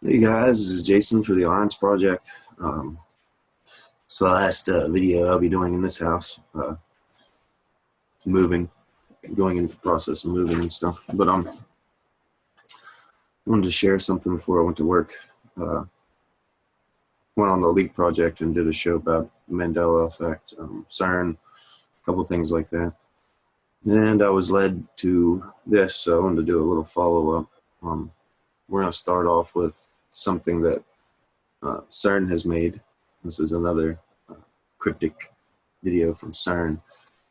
Hey guys, this is Jason for the Alliance Project. It's the last video I'll be doing in this house. Moving, going into the process of moving and stuff. But I wanted to share something before I went to work. Went on the Leak project and did a show about the Mandela Effect, CERN, a couple things like that. And I was led to this, so I wanted to do a little follow-up. We're going to start off with something that CERN has made. This is another cryptic video from CERN.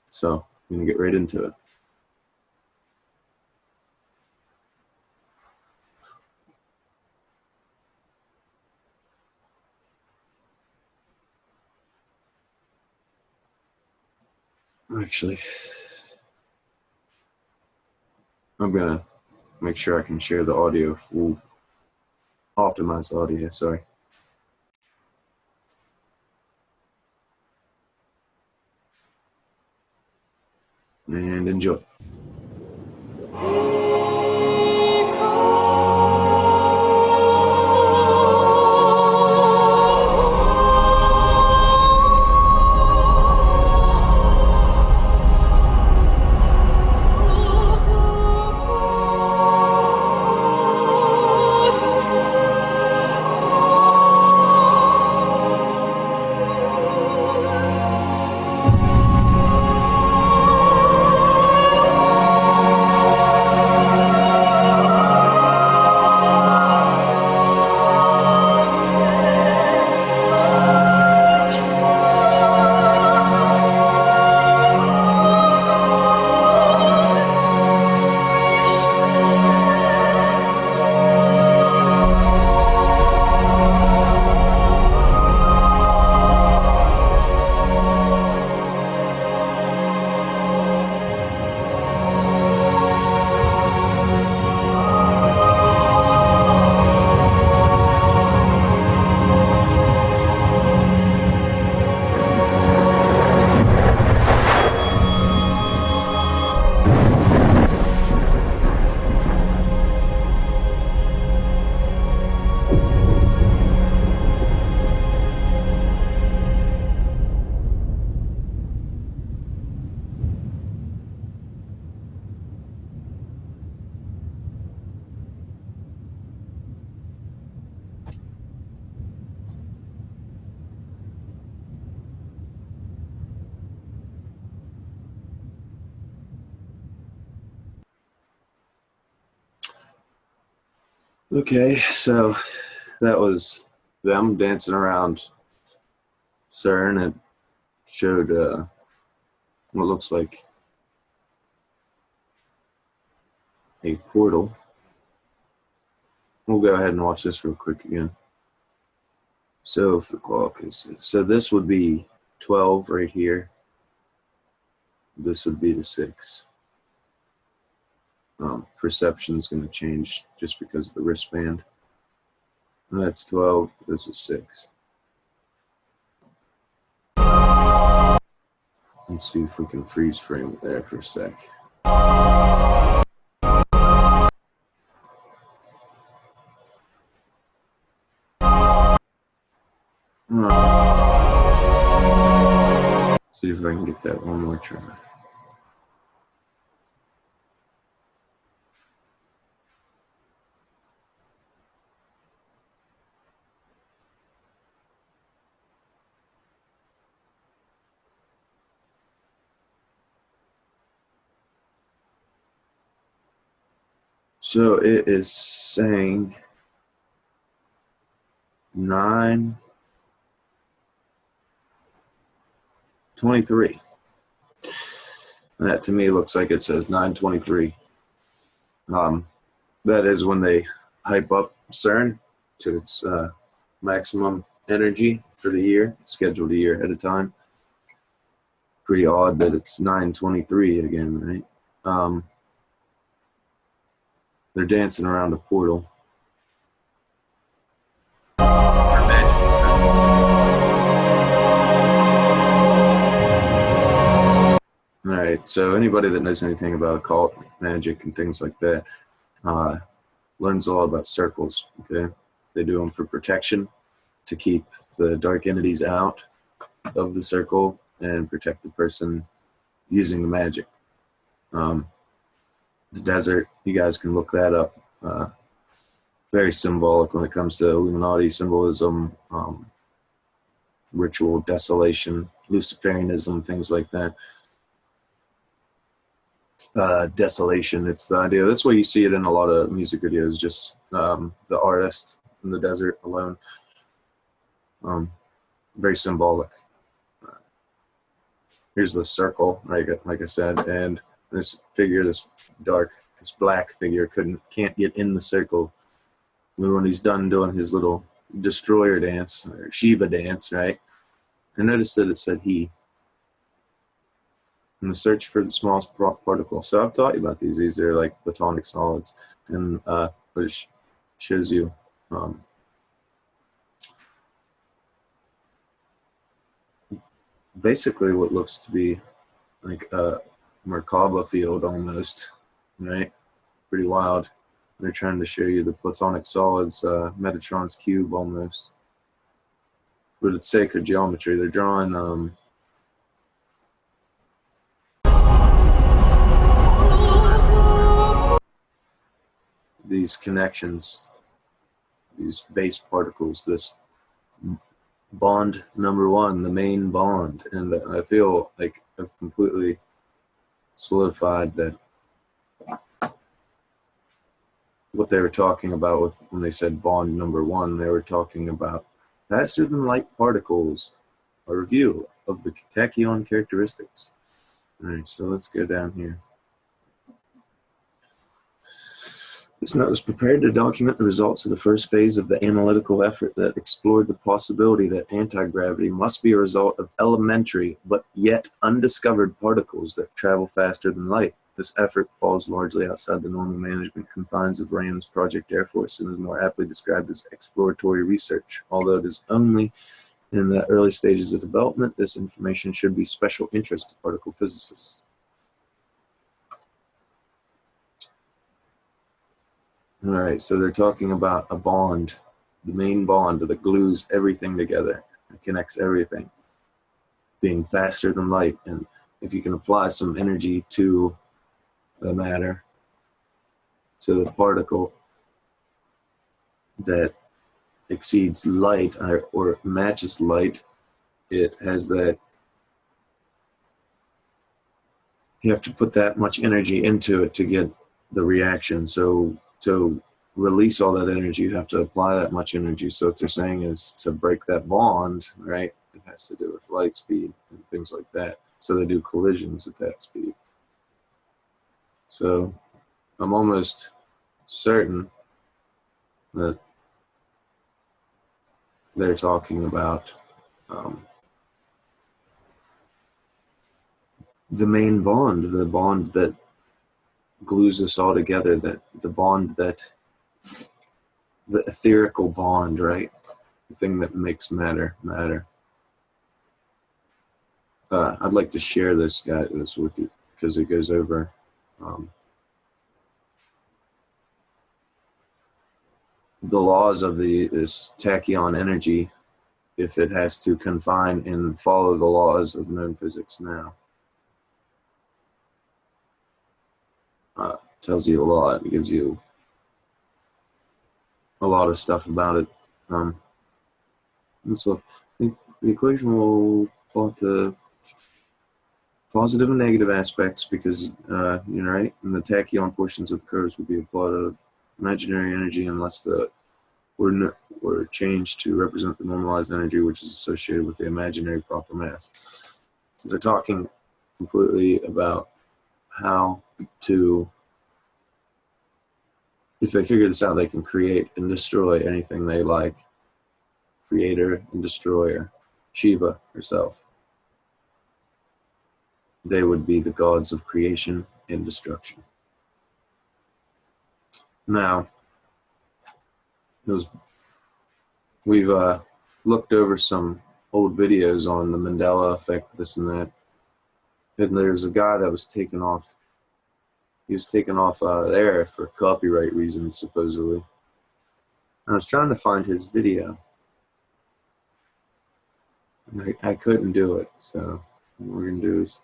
So I'm going to get right into it. Actually, I'm going to make sure I can share the audio full, optimize the audio, sorry. And enjoy. Okay, so that was them dancing around CERN. It showed what looks like a portal. We'll go ahead and watch this real quick again. So if the clock is, so this would be 12 right here. This would be the 6. Perception is going to change just because of the wristband. And that's 12. This is 6. Let's see if we can freeze frame it there for a sec. See if I can get that one more try. So it is saying 9:23. That to me looks like it says 9:23. That is when they hype up CERN to its maximum energy for the year. It's scheduled a year ahead of time. Pretty odd that it's 9:23 again, right? They're dancing around a portal. Alright, so anybody that knows anything about occult, magic, and things like that learns a lot about circles, okay? They do them for protection, to keep the dark entities out of the circle and protect the person using the magic. The desert, you guys can look that up. Very symbolic when it comes to Illuminati symbolism, ritual desolation, Luciferianism, things like that. Desolation, it's the idea. That's why you see it in a lot of music videos, just the artist in the desert alone. Very symbolic. Here's the circle, right? Like I said, and this figure, this black figure, can't get in the circle. When he's done doing his little destroyer dance or Shiva dance, right? I noticed that it said he. In the search for the smallest particle. So I've taught you about these. These are like platonic solids, and but it shows you. Basically what looks to be like a Merkaba field almost, right? Pretty wild. They're trying to show you the platonic solids, Metatron's cube almost. But it's sacred geometry. They're drawing these connections, these base particles, this bond number one, the main bond. And I feel like I've completely solidified that what they were talking about when they said bond number one, they were talking about faster than light particles, a review of the tachyon characteristics. All right, so let's go down here. This note was prepared to document the results of the first phase of the analytical effort that explored the possibility that anti-gravity must be a result of elementary but yet undiscovered particles that travel faster than light. This effort falls largely outside the normal management confines of RAND's Project Air Force and is more aptly described as exploratory research. Although it is only in the early stages of development, this information should be special interest to particle physicists. All right, so they're talking about a bond, the main bond that glues everything together, that connects everything, being faster than light. And if you can apply some energy to the matter, to the particle that exceeds light or matches light, it has that, you have to put that much energy into it to get the reaction. So to release all that energy, you have to apply that much energy. So what they're saying is to break that bond, right, it has to do with light speed and things like that. So they do collisions at that speed. So I'm almost certain that they're talking about the main bond, the bond that glues us all together, that the bond that, the etherical bond, right? The thing that makes matter matter. I'd like to share this with you because it goes over the laws of this tachyon energy, if it has to confine and follow the laws of known physics now. Tells you a lot. It gives you a lot of stuff about it. And so the equation will plot the positive and negative aspects because, you know, right? And the tachyon portions of the curves will be a plot of imaginary energy unless the were changed to represent the normalized energy which is associated with the imaginary proper mass. So they're talking completely about how to, if they figure this out, they can create and destroy anything they like. Creator and destroyer, Shiva herself. They would be the gods of creation and destruction. Now, we've looked over some old videos on the Mandela effect, this and that. And there's a guy that was taken off. He was taken off there for copyright reasons, supposedly. I was trying to find his video, and I couldn't do it. So what we're gonna do is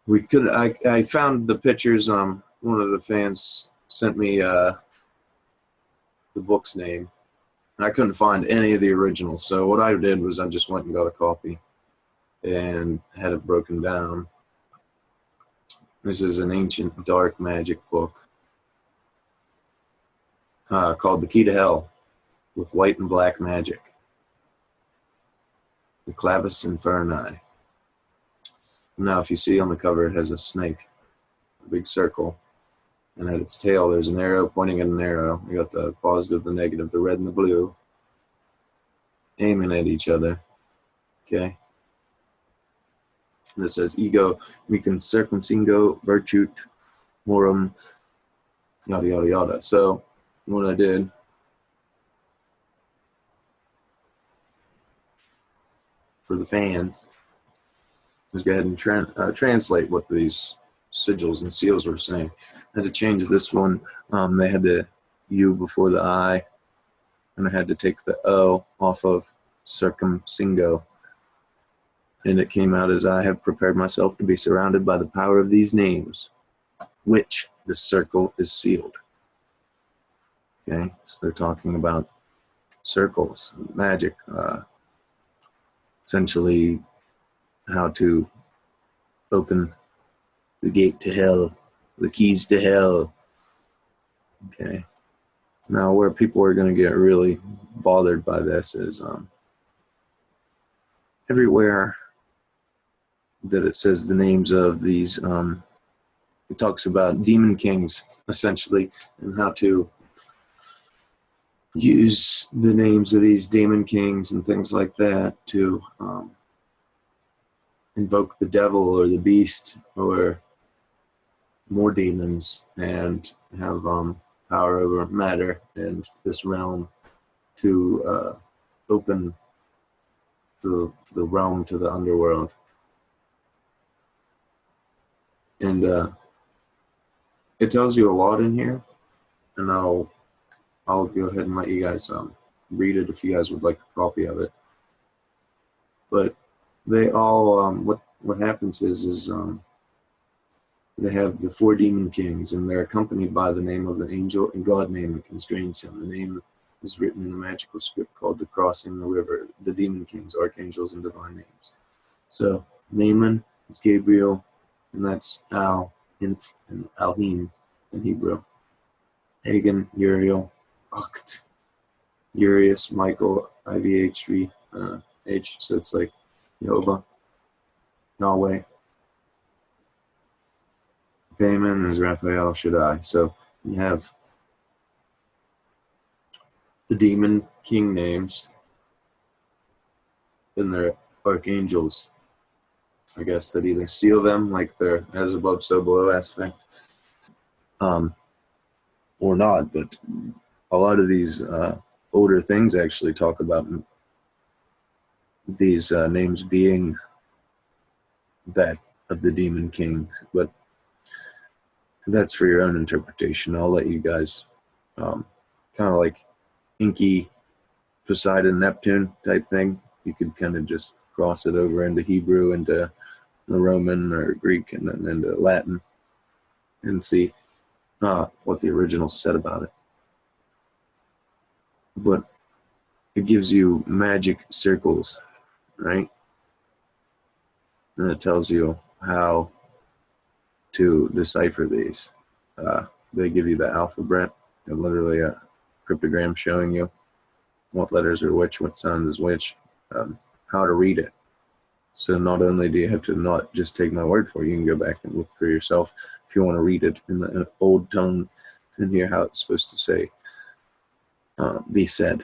we could. I found the pictures. One of the fans sent me the book's name. I couldn't find any of the originals, so what I did was I just went and got a copy and had it broken down. This is an ancient dark magic book called The Key to Hell with White and Black Magic. The Clavis Inferni. Now, if you see on the cover, it has a snake, a big circle, and at its tail there's an arrow pointing at an arrow. You got the positive, the negative, the red and the blue, aiming at each other. Okay? And it says, ego, we can circumcingo, virtute, morum, yada, yada, yada. So, what I did, for the fans, was go ahead and translate what these sigils and seals were saying. I had to change this one. They had the U before the I, and I had to take the O off of circumcingo. And it came out as, I have prepared myself to be surrounded by the power of these names, which the circle is sealed. Okay, so they're talking about circles, magic, essentially how to open the gate to hell, the keys to hell. Okay, now where people are going to get really bothered by this is everywhere that it says the names of these, it talks about demon kings, essentially, and how to use the names of these demon kings and things like that to invoke the devil or the beast or more demons and have power over matter in this realm to open the realm to the underworld. And it tells you a lot in here, and I'll go ahead and let you guys read it if you guys would like a copy of it. But they all what happens is they have the 4 demon kings, and they're accompanied by the name of the angel and God name that constrains him. The name is written in a magical script called the Crossing the River, the demon kings, archangels, and divine names. So Naaman is Gabriel, and that's Al and Alhim in Hebrew. Hagen, Uriel, Oct, Urius, Michael, IVH3, H, so it's like Jehovah, Yahweh. Payman is Raphael, Shaddai. So you have the demon king names, and their archangels, I guess, that either seal them, like their as above, so below aspect, or not. But a lot of these older things actually talk about these names being that of the demon king, but that's for your own interpretation. I'll let you guys kind of like Inky, Poseidon, Neptune type thing. You could kind of just cross it over into Hebrew, into the Roman or Greek, and then into Latin, and see what the original said about it. But it gives you magic circles, right? And it tells you how to decipher these. They give you the alphabet, and literally a cryptogram showing you what letters are which, what sound is which, how to read it. So not only do you have to not just take my word for it, you can go back and look through yourself if you want to read it in the old tongue and hear how it's supposed to say, be said.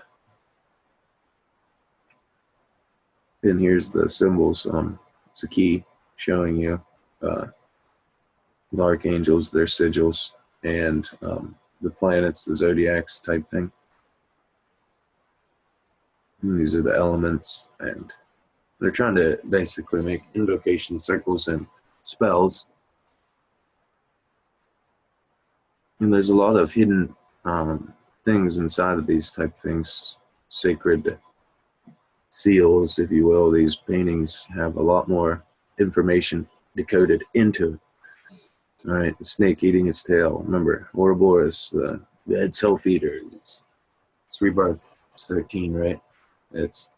And here's the symbols. It's a key showing you the archangels, their sigils, and the planets, the zodiacs type thing. And these are the elements, and They're trying to basically make invocation circles and spells. And there's a lot of hidden things inside of these type things, sacred seals, if you will. These paintings have a lot more information decoded into it. All right, the snake eating its tail. Remember, Ouroboros, the dead self-eater. It's rebirth. It's 13, right? It's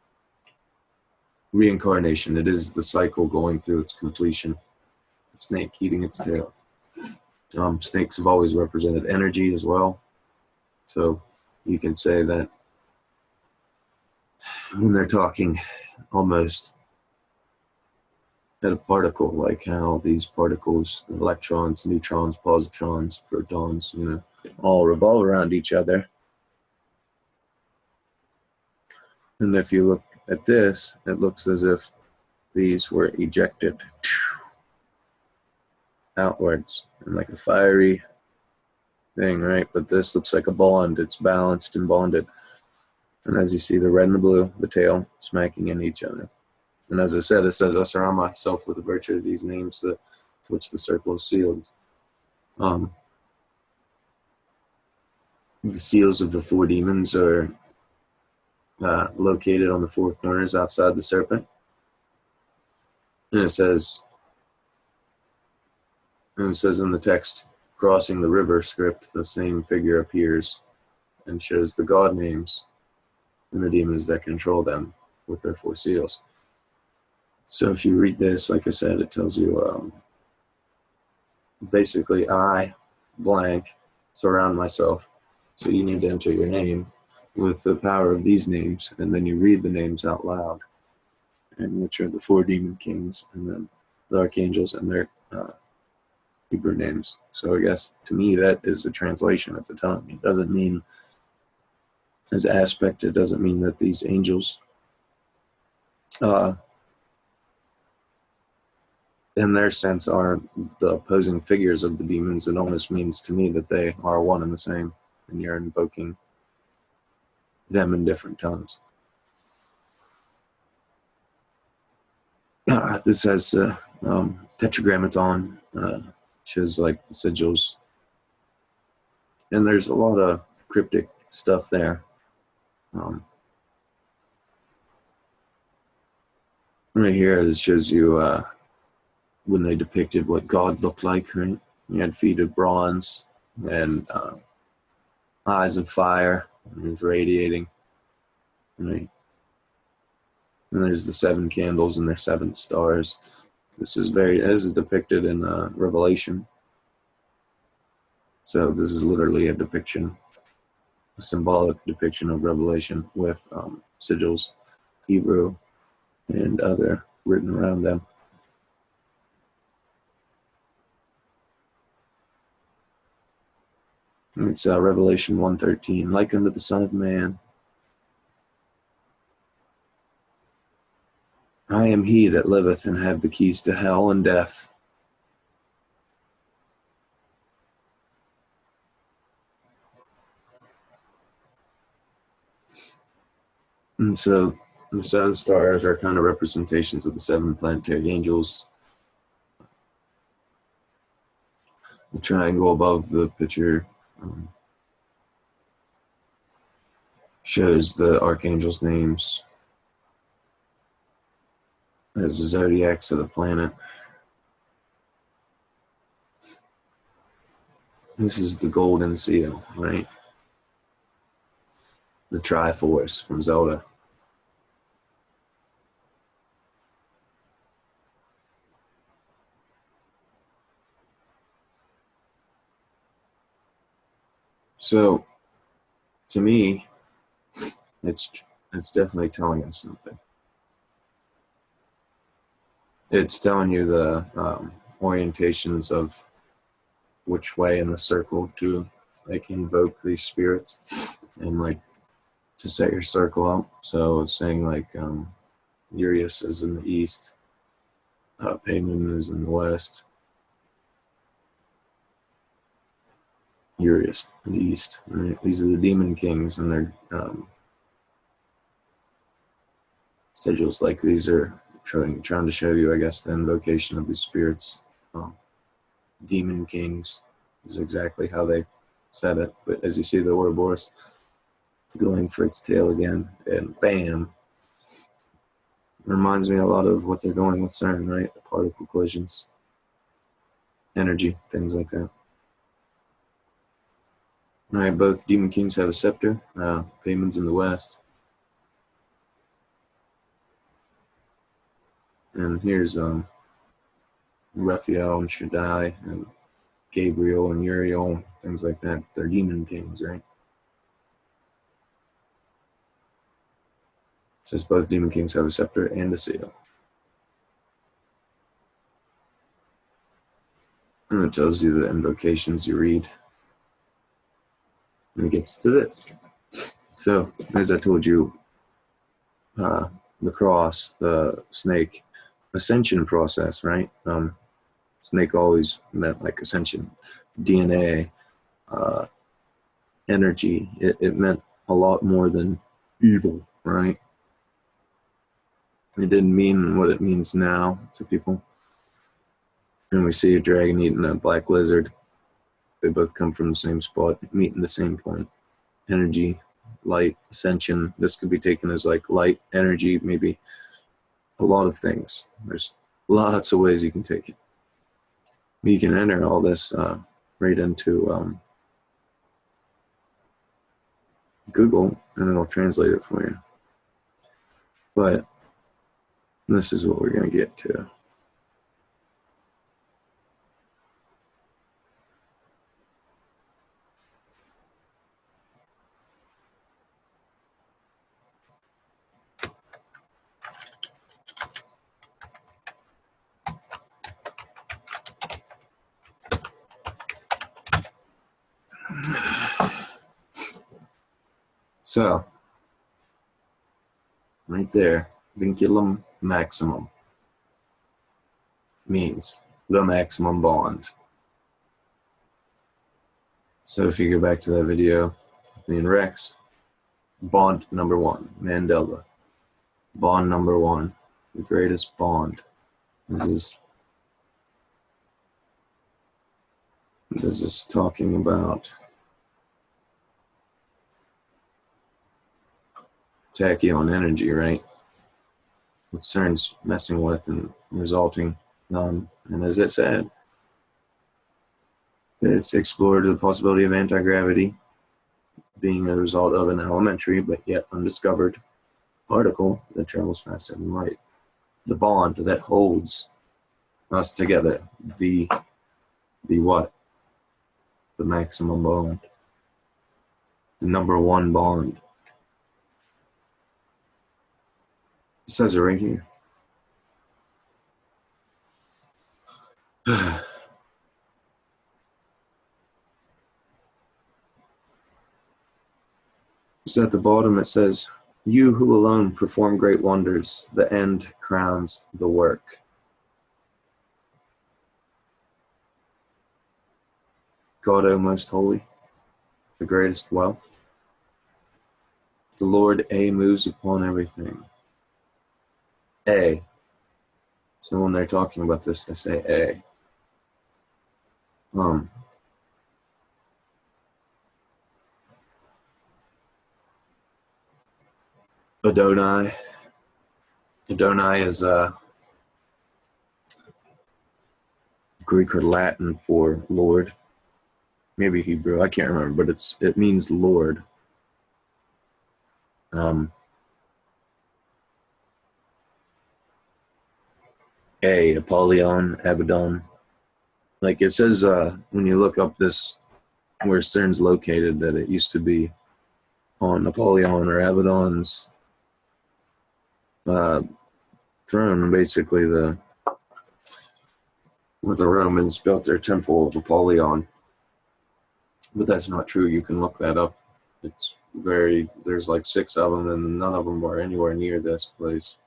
reincarnation. It is the cycle going through its completion. The snake eating its tail. Snakes have always represented energy as well. So you can say that when they're talking almost at a particle, like how these particles, electrons, neutrons, positrons, protons, all revolve around each other. And if you look at this, it looks as if these were ejected outwards in like a fiery thing, right? But this looks like a bond. It's balanced and bonded. And as you see, the red and the blue, the tail smacking into each other. And as I said, it says, I surround myself with the virtue of these names to which the circle is sealed. The seals of the 4 demons are located on the 4 corners outside the serpent. And it says in the text, crossing the river script, the same figure appears and shows the god names and the demons that control them with their 4 seals. So if you read this, like I said, it tells you basically I, blank, surround myself. So you need to enter your name with the power of these names, and then you read the names out loud, and which are the 4 demon kings, and then the archangels and their Hebrew names. So I guess to me that is a translation. It's a telling me. It doesn't mean as aspect. It doesn't mean that these angels in their sense are the opposing figures of the demons. It almost means to me that they are one and the same, and you're invoking them in different tongues. This has tetragrammaton, shows like the sigils, and there's a lot of cryptic stuff there. Right here, it shows you when they depicted what God looked like, right? He had feet of bronze and eyes of fire, and he was radiating, right? And there's the 7 candles and their 7 stars. This is depicted in Revelation. So this is literally a depiction, a symbolic depiction of Revelation with sigils, Hebrew, and other written around them. It's Revelation 1:13, like unto the Son of Man. I am he that liveth and have the keys to hell and death. And so the 7 stars are kind of representations of the 7 planetary angels. The triangle above the picture shows the archangels' names as the zodiacs of the planet. This is the golden seal, right? The Triforce from Zelda. So, to me, it's definitely telling us something. It's telling you the orientations of which way in the circle to like invoke these spirits and like to set your circle up. So it's saying like Urius is in the east, Payman is in the west, Urius in the east. Right? These are the demon kings, and their sigils. Like these are trying to show you, I guess, the invocation of the spirits. Demon kings is exactly how they said it. But as you see, the Ouroboros going for its tail again, and bam. Reminds me a lot of what they're doing with CERN, right? Particle collisions, energy, things like that. All right, both demon kings have a scepter. Payman's in the west. And here's Raphael and Shaddai and Gabriel and Uriel, things like that. They're demon kings, right? It says both demon kings have a scepter and a seal. And it tells you the invocations you read. And it gets to this. So, as I told you, the cross, the snake, ascension process, right? Snake always meant like ascension, DNA, energy. It meant a lot more than evil, right? It didn't mean what it means now to people. And we see a dragon eating a black lizard. They both come from the same spot, meeting the same point. Energy, light, ascension. This could be taken as like light, energy, maybe a lot of things. There's lots of ways you can take it. You can enter all this right into Google, and it'll translate it for you. But this is what we're going to get to. So, right there, vinculum maximum means the maximum bond. So if you go back to that video, me and Rex, bond number one, Mandela. Bond number one, the greatest bond. This is talking about Tachyon energy, right? What CERN's messing with and resulting. And as it said, it's explored the possibility of anti-gravity being a result of an elementary but yet undiscovered particle that travels faster than light. The bond that holds us together, the what? The maximum bond. The number one bond. It says it right here. So at the bottom it says, "You who alone perform great wonders, the end crowns the work." God, O most holy, the greatest wealth. The Lord A moves upon everything. A. So when they're talking about this, they say A. Adonai. Adonai is Greek or Latin for Lord. Maybe Hebrew, I can't remember, but it means Lord. Apollyon, Abaddon. Like it says when you look up this, where CERN's located, that it used to be on Apollyon or Abaddon's throne, basically where the Romans built their temple of Apollyon. But that's not true. You can look that up. There's like 6 of them, and none of them are anywhere near this place.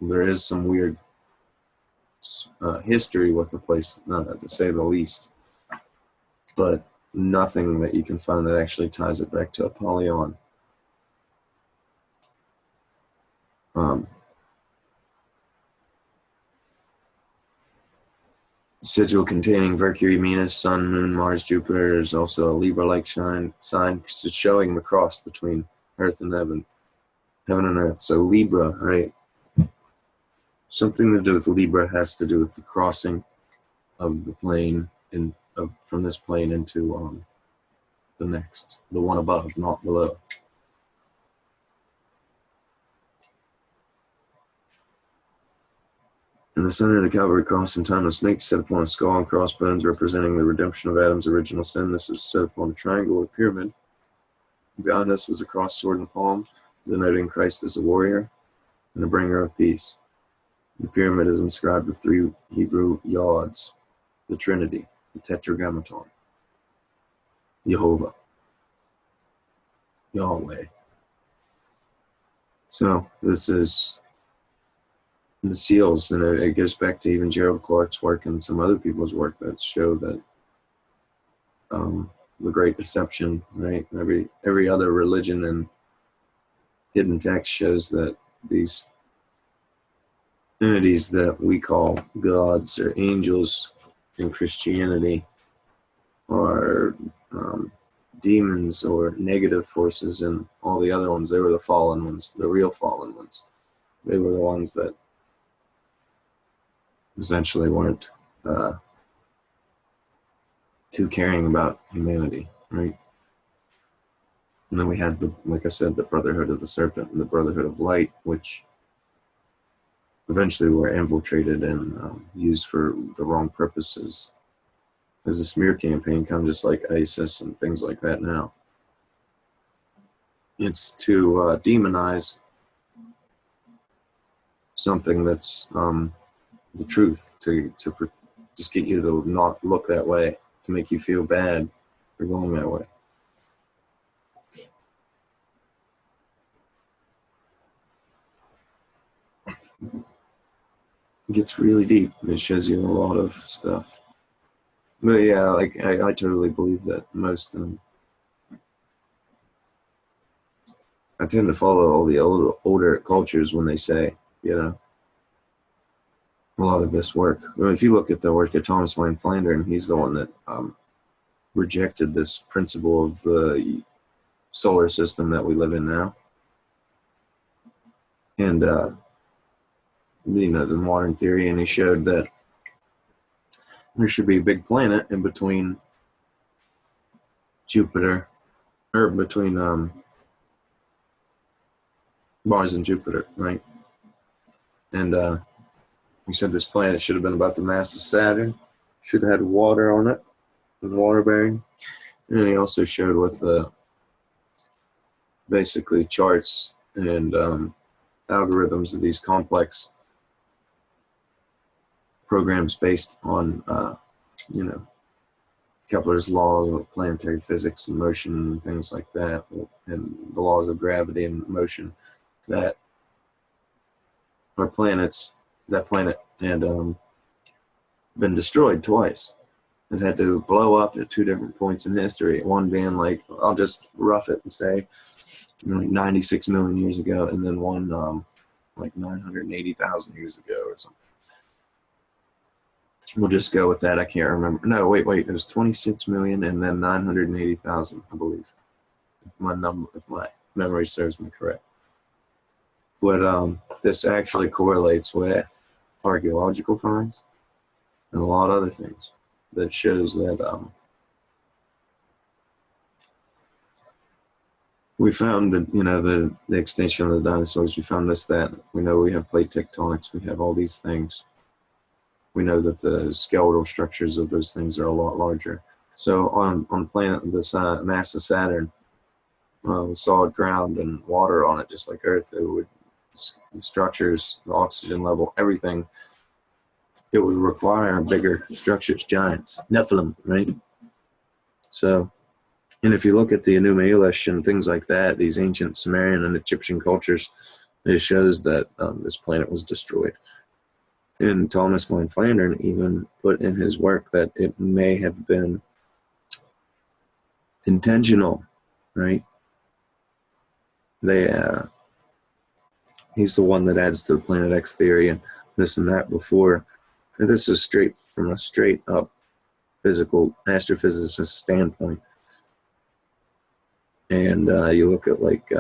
There is some weird history with the place, to say the least, but nothing that you can find that actually ties it back to Apollyon. sigil containing Mercury, Venus, Sun, Moon, Mars, Jupiter. There's also a Libra-like sign showing the cross between Earth and heaven and Earth. So Libra, right? Something to do with Libra has to do with the crossing of the plane from this plane into the next, the one above, not below. In the center of the Calvary cross, in time of snakes set upon a skull and crossbones representing the redemption of Adam's original sin. This is set upon a triangle or pyramid. Behind us is a cross, sword, and palm, denoting Christ as a warrior and a bringer of peace. The pyramid is inscribed with 3 Hebrew yods, the Trinity, the Tetragrammaton, Jehovah, Yahweh. So this is the seals, and it goes back to even Gerald Clark's work and some other people's work that show that the Great Deception, right? Every other religion and hidden text shows that these entities that we call gods or angels in Christianity are demons or negative forces, and all the other ones, they were the fallen ones, the real fallen ones. They were the ones that essentially weren't too caring about humanity, right? And then we had like I said, the Brotherhood of the Serpent and the Brotherhood of Light, which eventually were infiltrated and used for the wrong purposes as a smear campaign, kind of just like ISIS and things like that now. It's to demonize something that's the truth, to just get you to not look that way, to make you feel bad for going that way. It gets really deep. It shows you a lot of stuff. But yeah, like I totally believe that most. I tend to follow all the older cultures when they say, you know, a lot of this work. I mean, if you look at the work of Thomas Wayne Flandern, he's the one that rejected this principle of the solar system that we live in now. And, you know, the modern theory, and he showed that there should be a big planet in between Jupiter, or between Mars and Jupiter, right? And he said this planet should have been about the mass of Saturn, should have had water on it, and water bearing. And he also showed with basically charts and algorithms of these complex programs based on, you know, Kepler's laws of planetary physics and motion and things like that, and the laws of gravity and motion, that our planets, that planet had been destroyed twice. It had to blow up at 2 different points in history. One being like, I'll just rough it and say, like 96 million years ago, and then one like 980,000 years ago or something. We'll just go with that. I can't remember. No, wait. It was 26 million and then 980,000, I believe. If my memory serves me correct. But this actually correlates with archaeological finds and a lot of other things that shows that we found that, you know, the extinction of the dinosaurs. We found this, that. We know we have plate tectonics. We have all these things. We know that the skeletal structures of those things are a lot larger. So on the planet, this mass of Saturn, solid ground and water on it, just like Earth, it would, the structures, the oxygen level, everything, it would require bigger structures, giants, Nephilim, right? So, and if you look at the Enuma Elish and things like that, these ancient Sumerian and Egyptian cultures, it shows that this planet was destroyed. And Thomas Wayne Flandern even put in his work that it may have been intentional, right? He's the one that adds to the Planet X theory and this and that before And this is straight from a straight up physical astrophysicist standpoint. And you look at like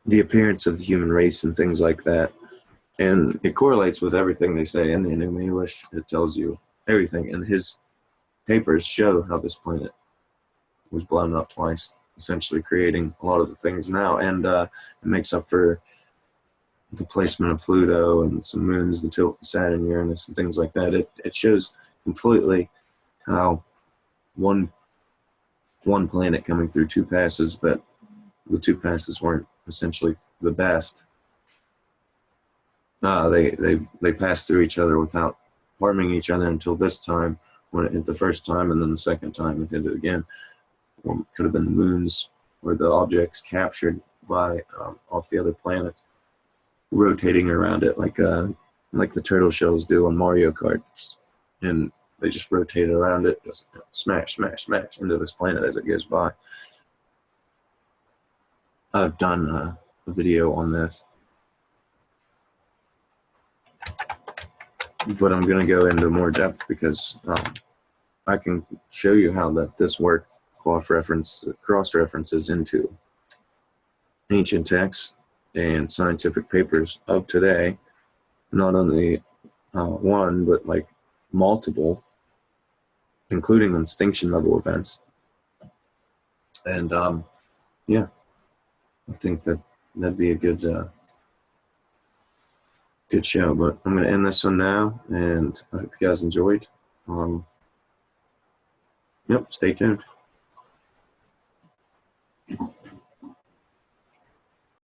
the appearance of the human race and things like that. And it correlates with everything they say in the Enigma English. It tells you everything. And his papers show how this planet was blown up twice, essentially creating a lot of the things now. And it makes up for the placement of Pluto and some moons, the tilt of Saturn, Uranus, and things like that. It shows completely how one planet coming through two passes, that the two passes weren't essentially the best. They passed through each other without harming each other until this time, when it hit the first time, and then the second time it hit it again. Or it could have been the moons, or the objects captured by off the other planets, rotating around it like the turtle shells do on Mario Kart, and they just rotate around it, just smash, smash, smash into this planet as it goes by. I've done a video on this, but I'm going to go into more depth because I can show you how this work cross-references into ancient texts and scientific papers of today, not only one, but like multiple, including extinction level events. And yeah, I think that'd be a good show. But I'm going to end this one now, and I hope you guys enjoyed. Yep, stay tuned.